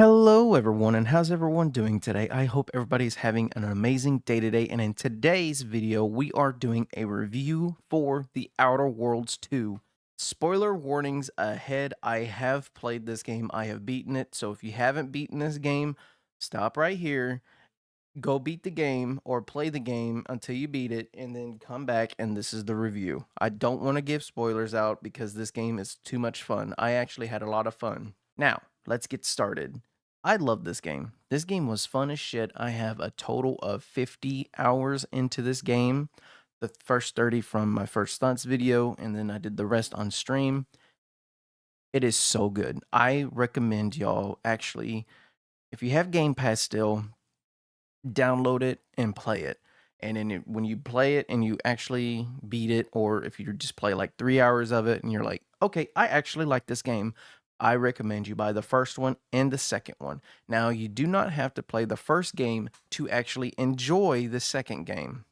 Hello, everyone, and how's everyone doing today? I hope everybody's having an amazing day today. And in today's video, we are doing a review for The Outer Worlds 2. Spoiler warnings ahead. I have played this game, I have beaten it. So if you haven't beaten this game, stop right here, go beat the game or play the game until you beat it, and then come back. And this is the review. I don't want to give spoilers out because this game is too much fun. I actually had a lot of fun. Now, let's get started. I love this game. This game was fun as shit. I have a total of 50 hours into this game. The first 30 from my first stunts video, and then I did the rest on stream. It is so good. I recommend y'all actually, if you have Game Pass still, download it and play it. And then when you play it and you actually beat it, or if you just play like 3 hours of it and you're like, okay, I actually like this game, I recommend you buy the first one and the second one. Now, you do not have to play the first game to actually enjoy the second game.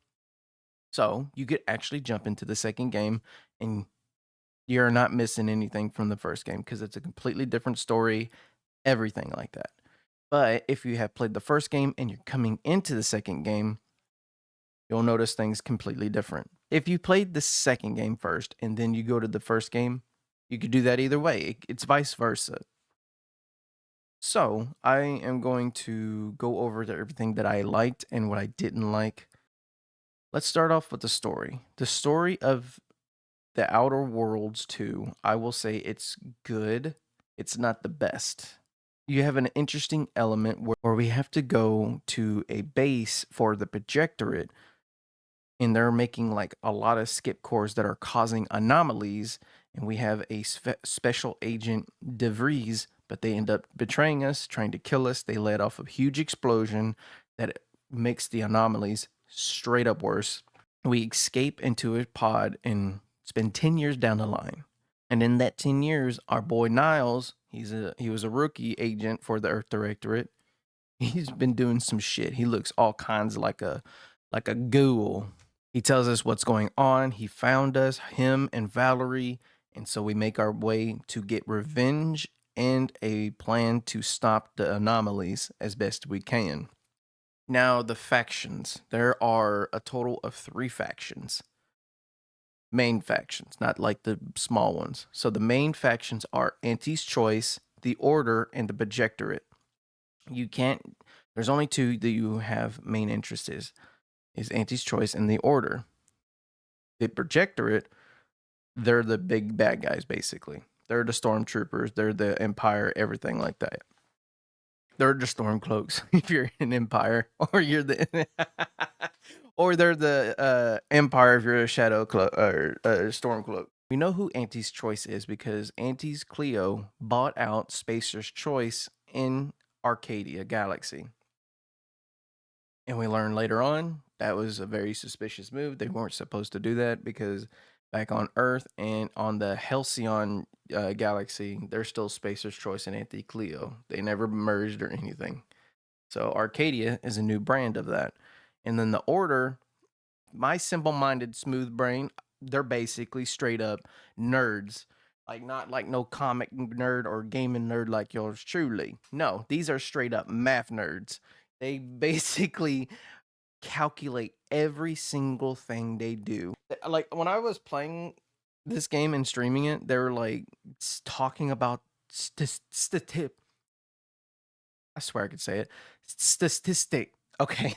So you could actually jump into the second game and you're not missing anything from the first game because it's a completely different story, everything like that. But if you have played the first game and you're coming into the second game, you'll notice things completely different. If you played the second game first and then you go to the first game, you could do that either way. It's vice versa. So I am going to go over everything that I liked and what I didn't like. Let's start off with the story. The story of The Outer Worlds 2, I will say it's good. It's not the best. You have an interesting element where we have to go to a base for the projectorate, and they're making like a lot of skip cores that are causing anomalies. And we have a special agent DeVries, but they end up betraying us, trying to kill us. They let off a huge explosion that makes the anomalies straight up worse. We escape into a pod and spend 10 years down the line. And in that 10 years, our boy Niles, he was a rookie agent for the Earth Directorate. He's been doing some shit. He looks all kinds like a ghoul. He tells us what's going on. He found us, him and Valerie, and so we make our way to get revenge and a plan to stop the anomalies as best we can. Now, the factions. There are a total of 3 factions. Main factions, not like the small ones. So the main factions are Auntie's Choice, the Order, and the Projectorate. You can't, there's only 2 that you have main interest is Auntie's Choice and the Order. The Projectorate, they're the big bad guys, basically. They're the stormtroopers, they're the Empire, everything like that. They're the Stormcloaks if you're an Empire, or you're the or they're the Empire if you're a Shadow Cloak or Stormcloak. We know who Auntie's Choice is because Auntie's Cleo bought out Spacer's Choice in Arcadia Galaxy. And we learn later on that was a very suspicious move. They weren't supposed to do that because back on Earth and on the Halcyon galaxy, they're still Spacer's Choice and Auntie Cleo. They never merged or anything. So Arcadia is a new brand of that. And then the Order, my simple-minded, smooth brain, they're basically straight up nerds. Like, not like no comic nerd or gaming nerd like yours truly. No, these are straight up math nerds. They basically calculate every single thing they do. Like, when I was playing this game and streaming it, they were like talking about I swear I could say it. Statistic. Okay.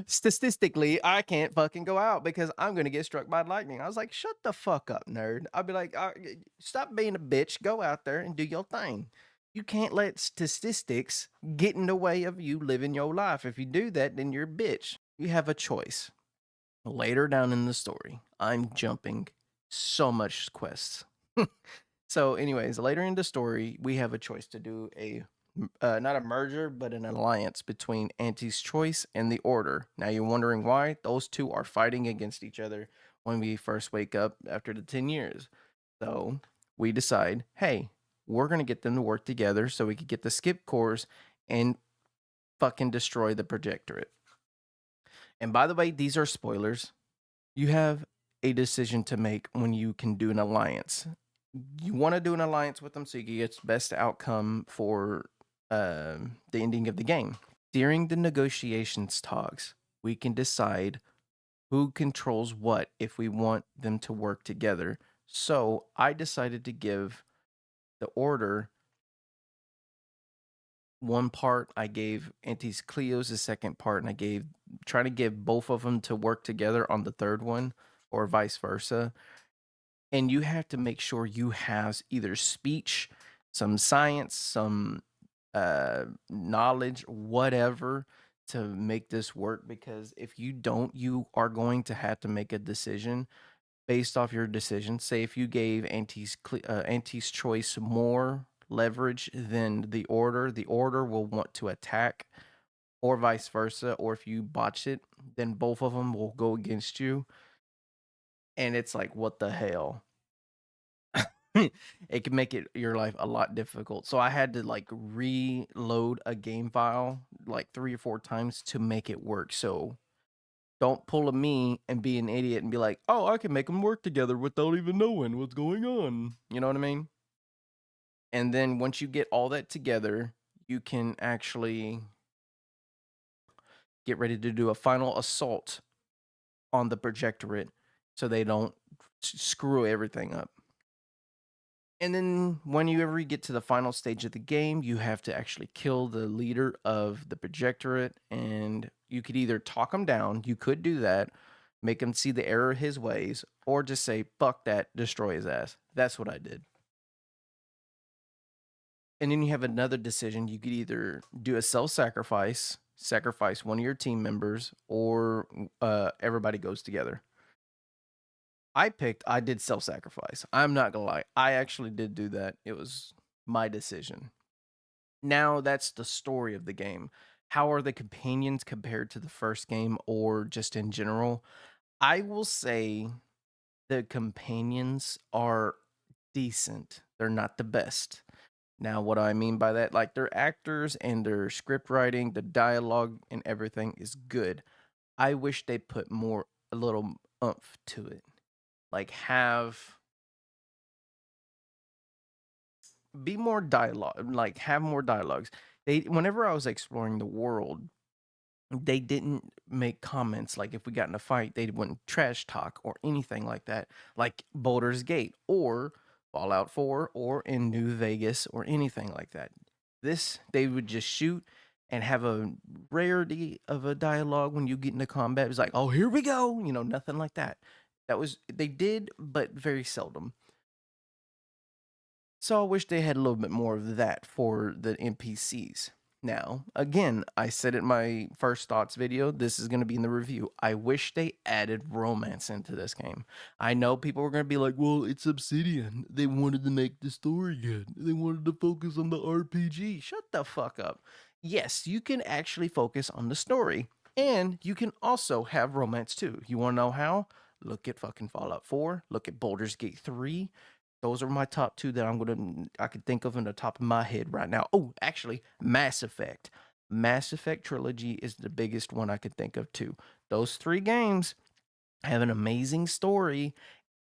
Statistically, I can't fucking go out because I'm gonna get struck by lightning. I was like, shut the fuck up, nerd. I'd be like, stop being a bitch. Go out there and do your thing. You can't let statistics get in the way of you living your life. If you do that, then you're a bitch. You have a choice. Later down in the story, I'm jumping so much quests. So, anyways, later in the story, we have a choice to do a not a merger, but an alliance between Auntie's Choice and the Order. Now, you're wondering why those two are fighting against each other when we first wake up after the 10 years. So, we decide, hey, we're going to get them to work together so we could get the skip cores and fucking destroy the Projectorate. And by the way, these are spoilers. You have a decision to make when you can do an alliance. You want to do an alliance with them so you can get the best outcome for the ending of the game. During the negotiations talks, we can decide who controls what if we want them to work together. So I decided to give the order one part. I gave Antis Cleo's the second part, and I gave trying to give both of them to work together on the third one, or vice versa. And you have to make sure you have either speech, some science, some knowledge, whatever, to make this work. Because if you don't, you are going to have to make a decision based off your decision. Say if you gave Auntie's choice more leverage than the order will want to attack, or vice versa. Or if you botch it, then both of them will go against you. And it's like, what the hell? It can make it your life a lot difficult. So I had to like reload a game file like 3 or 4 times to make it work. So don't pull a me and be an idiot and be like, oh, I can make them work together without even knowing what's going on. You know what I mean? And then once you get all that together, you can actually get ready to do a final assault on the projectorate so they don't screw everything up. And then when you ever get to the final stage of the game, you have to actually kill the leader of the projectorate. And you could either talk him down, you could do that, make him see the error of his ways, or just say, fuck that, destroy his ass. That's what I did. And then you have another decision. You could either do a self sacrifice, sacrifice one of your team members, or everybody goes together. I did self sacrifice. I'm not gonna lie. I actually did do that. It was my decision. Now that's the story of the game. How are the companions compared to the first game or just in general? I will say the companions are decent. They're not the best. Now, what do I mean by that? Like their actors and their script writing, the dialogue and everything is good. I wish they put more a little oomph to it. Like be more dialogue, like have more dialogues. They whenever I was exploring the world, they didn't make comments like if we got in a fight, they wouldn't trash talk or anything like that, like Boulder's Gate or Fallout 4 or in New Vegas or anything like that. This, they would just shoot and have a rarity of a dialogue when you get into combat. It was like, oh, here we go. Nothing like that. They did, but very seldom. So I wish they had a little bit more of that for the NPCs. Now, again, I said it in my first thoughts video. This is going to be in the review. I wish they added romance into this game. I know people were going to be like, well, it's Obsidian. They wanted to make the story good. They wanted to focus on the RPG. Shut the fuck up. Yes, you can actually focus on the story. And you can also have romance too. You want to know how? Look at fucking Fallout 4. Look at Baldur's Gate 3. Those are my top two that I can think of in the top of my head right now. Oh, actually, Mass Effect. Mass Effect trilogy is the biggest one I could think of too. Those three games have an amazing story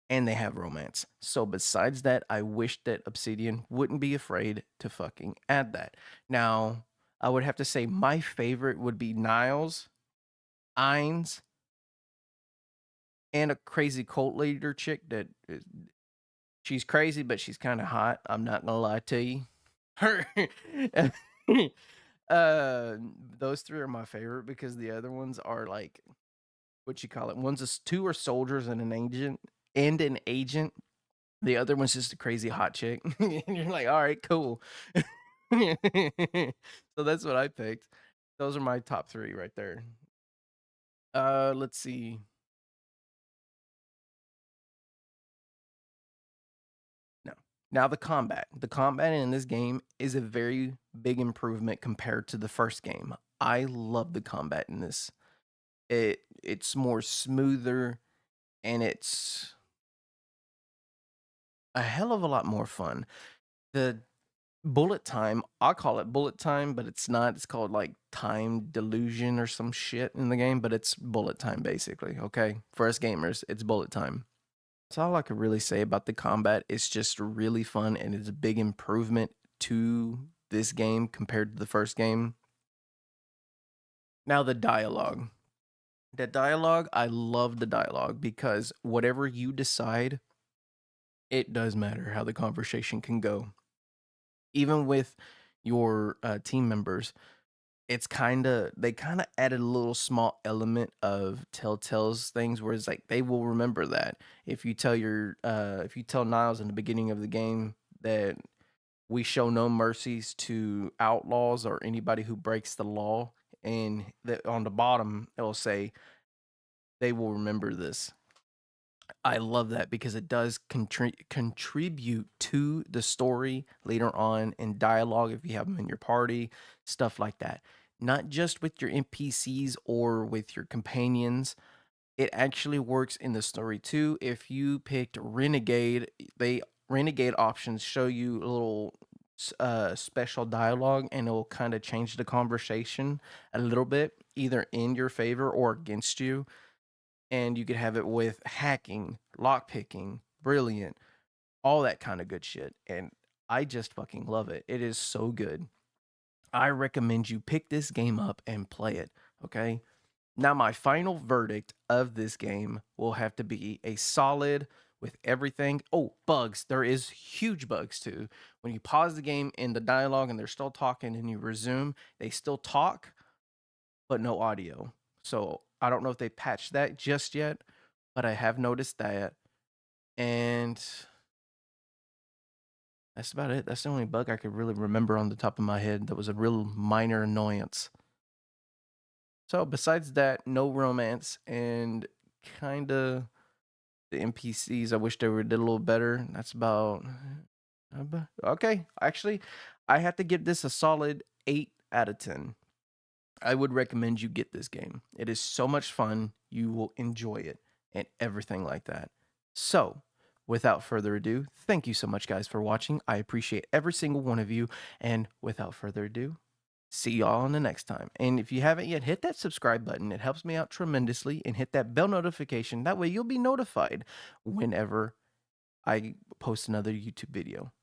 and they have romance. So besides that, I wish that Obsidian wouldn't be afraid to fucking add that. Now, I would have to say my favorite would be Niles, Ainz, and a crazy cult leader chick that she's crazy, but she's kind of hot. I'm not gonna lie to you. Her, uh, those three are my favorite because the other ones are like what you call it. Two are soldiers and an agent. The other one's just a crazy hot chick, and you're like, all right, cool. So that's what I picked. Those are my top three right there. Let's see. No. Now the combat. The combat in this game is a very big improvement compared to the first game. I love the combat in this. It's more smoother and it's a hell of a lot more fun. The bullet time, I call it bullet time, but it's not. It's called like time delusion or some shit in the game, but it's bullet time basically, okay? For us gamers, it's bullet time. That's all I could really say about the combat. It's just really fun and it's a big improvement to this game compared to the first game. Now the dialogue. The dialogue, I love the dialogue because whatever you decide, it does matter how the conversation can go. Even with your team members, they kinda added a little small element of Telltale's things where it's like they will remember that. If you tell Niles in the beginning of the game that we show no mercies to outlaws or anybody who breaks the law, and that on the bottom it'll say they will remember this. I love that because it does contribute to the story later on in dialogue if you have them in your party, stuff like that. Not just with your NPCs or with your companions. It actually works in the story too. If you picked Renegade, they Renegade options show you a little special dialogue and it will kind of change the conversation a little bit, either in your favor or against you, and you could have it with hacking, lockpicking, brilliant, all that kind of good shit. And I just fucking love it. It is so good. I recommend you pick this game up and play it. Okay. Now, my final verdict of this game will have to be a solid with everything. Oh, bugs. There is huge bugs too. When you pause the game in the dialogue and they're still talking and you resume, they still talk, but no audio. So I don't know if they patched that just yet, but I have noticed that. And that's about it. That's the only bug I could really remember on the top of my head that was a real minor annoyance. So besides that, no romance and kinda the NPCs. I wish they were did a little better. That's about okay. Actually, I have to give this a solid 8 out of 10. I would recommend you get this game. It is so much fun. You will enjoy it and everything like that. So, without further ado, thank you so much, guys, for watching. I appreciate every single one of you. And without further ado, see y'all in the next time. And if you haven't yet, hit that subscribe button. It helps me out tremendously. And hit that bell notification. That way you'll be notified whenever I post another YouTube video.